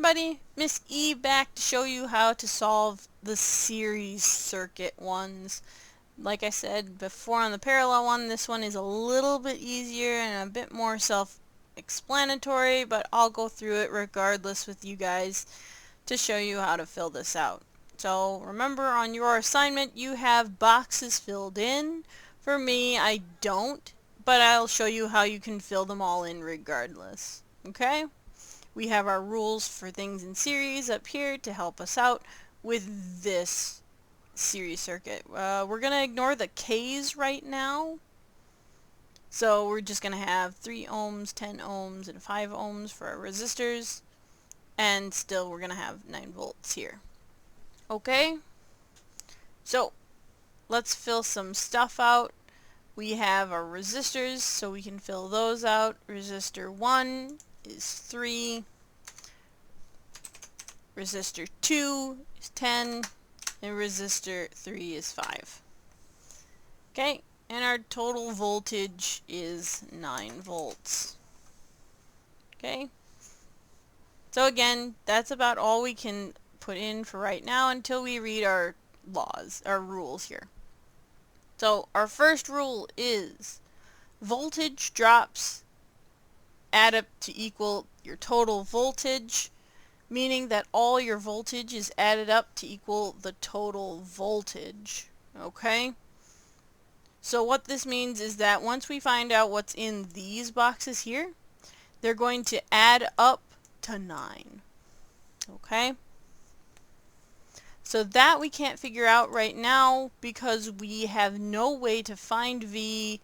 everybody, Miss E back to show you how to solve the series circuit ones. Like I said before on the parallel one, this one is a little bit easier and a bit more self-explanatory, but I'll go through it regardless with you guys to show you how to fill this out. So remember, on your assignment you have boxes filled in. For me, I don't, but I'll show you how you can fill them all in regardless. Okay? We have our rules for things in series up here to help us out with this series circuit. We're going to ignore the K's right now. So we're just going to have 3 ohms, 10 ohms, and 5 ohms for our resistors. And still we're going to have 9 volts here. Okay? So let's fill some stuff out. We have our resistors, so we can fill those out. Resistor 1 is 3. Resistor 2 is 10. And resistor 3 is 5. Okay, and our total voltage is 9 volts. Okay, so again, that's about all we can put in for right now until we read our rules here. So our first rule is voltage drops add up to equal your total voltage, meaning that all your voltage is added up to equal the total voltage. Okay? So what this means is that once we find out what's in these boxes here, they're going to add up to 9. Okay? So that we can't figure out right now because we have no way to find V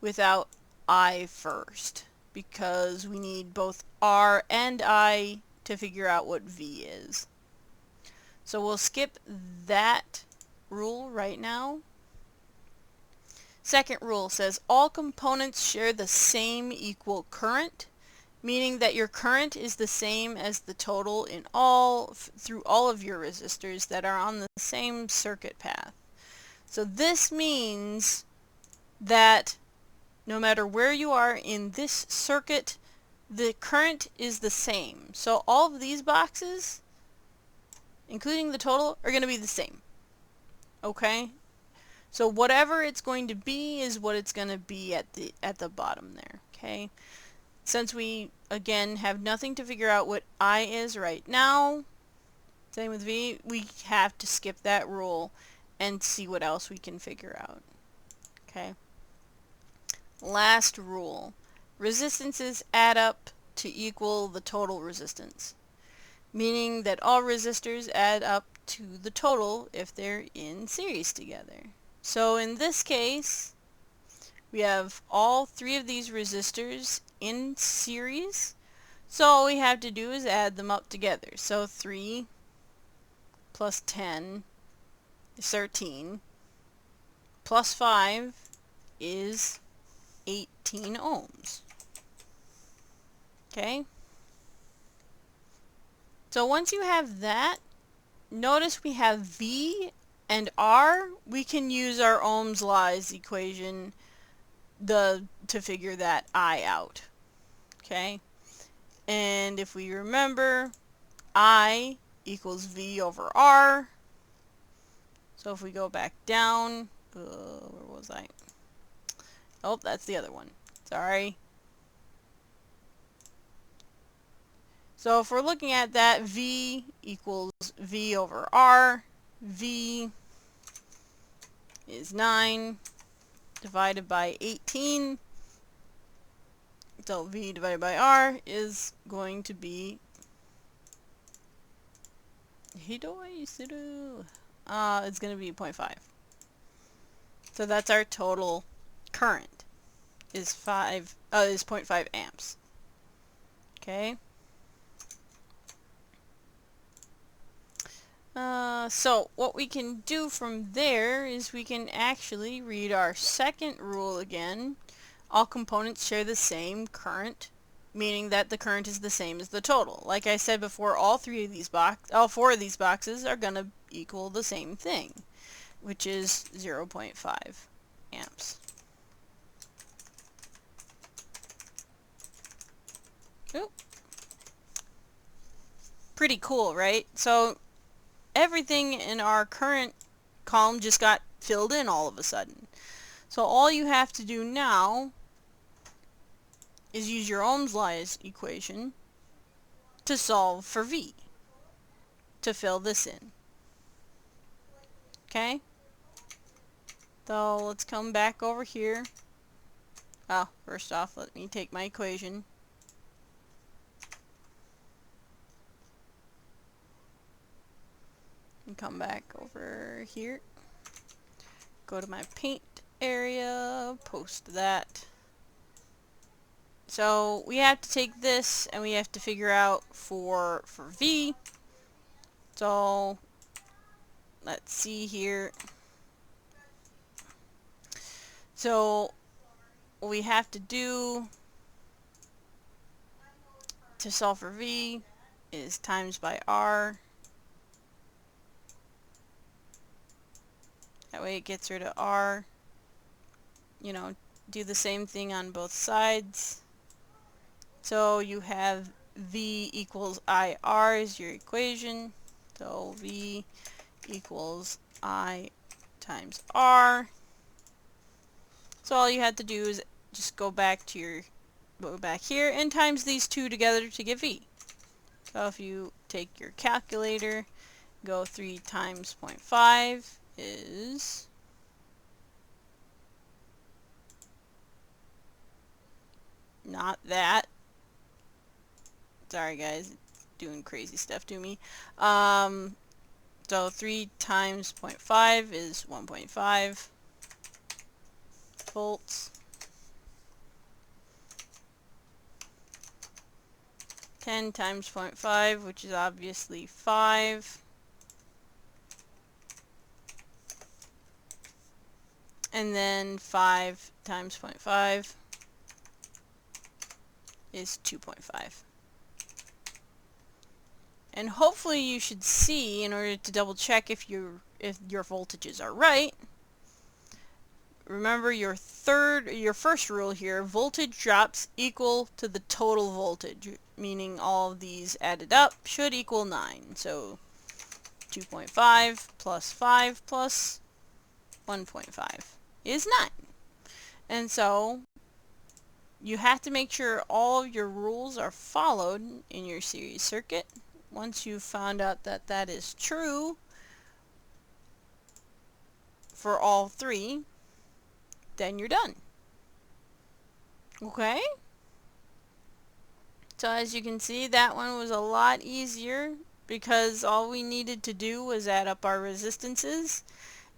without I first, because we need both R and I to figure out what V is. So we'll skip that rule right now. Second rule says all components share the same equal current, meaning that your current is the same as the total in through all of your resistors that are on the same circuit path. So this means that no matter where you are in this circuit, the current is the same. So all of these boxes, including the total, are going to be the same. Okay? So whatever it's going to be is what it's going to be at the bottom there. Okay? Since we, again, have nothing to figure out what I is right now, same with V, we have to skip that rule and see what else we can figure out. Okay? Last rule. Resistances add up to equal the total resistance, meaning that all resistors add up to the total if they're in series together. So in this case, we have all 3 of these resistors in series, so all we have to do is add them up together. So 3 plus 10 is 13, plus 5 is 18 ohms. Okay? So once you have that, notice we have V and R. We can use our Ohm's Law's equation to figure that I out. Okay? And if we remember, I equals V over R. So if we go back down, where was I? Oh, that's the other one. Sorry. So if we're looking at that, V equals V over R. V is 9 divided by 18. So V divided by R is going to be it's going to be 0.5. So that's our total current is 0.5 amps. Okay? So what we can do from there is we can actually read our second rule again. All components share the same current, meaning that the current is the same as the total. Like I said before, all 4 of these boxes are going to equal the same thing, which is 0.5 amps. Oop. Pretty cool, right? So everything in our current column just got filled in all of a sudden. So all you have to do now is use your Ohm's law equation to solve for V, to fill this in. Okay? So let's come back over here. Oh, first off, let me take my equation. And come back over here. Go to my paint area, post that. So we have to take this and we have to figure out for V. So let's see here. So what we have to do to solve for V is times by R. That way it gets rid of R. You know, do the same thing on both sides. So you have V equals IR is your equation. So V equals I times R. So all you had to do is just go back here and times these two together to get V. So if you take your calculator, go 3 times 0.5 is not that. Sorry guys, it's doing crazy stuff to me. So 3 times 0.5 is 1.5 volts. 10 times 0.5, which is obviously 5. And then 5 times 0.5 is 2.5. And hopefully you should see, in order to double check if your voltages are right, remember your first rule here, voltage drops equal to the total voltage, meaning all of these added up should equal 9. So 2.5 plus 5 plus 1.5 is 9. And so you have to make sure all of your rules are followed in your series circuit. Once you've found out that that is true for all three, then you're done. Okay? So as you can see, that one was a lot easier because all we needed to do was add up our resistances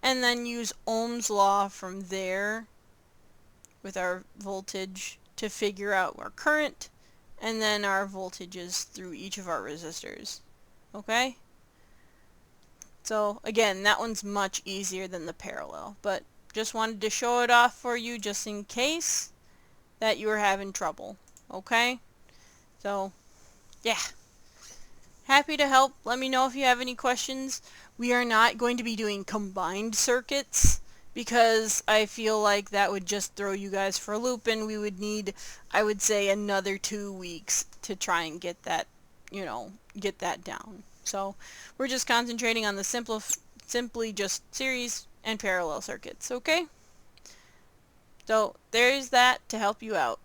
and then use Ohm's law from there with our voltage to figure out our current and then our voltages through each of our resistors. Okay? So again, that one's much easier than the parallel, but just wanted to show it off for you just in case that you were having trouble. Okay? So, yeah. Happy to help. Let me know if you have any questions. We are not going to be doing combined circuits because I feel like that would just throw you guys for a loop and we would need, I would say, another 2 weeks to try and get that, get that down. So we're just concentrating on the simply just series and parallel circuits, okay? So there's that to help you out.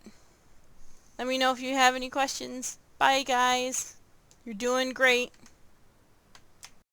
Let me know if you have any questions. Bye guys. You're doing great.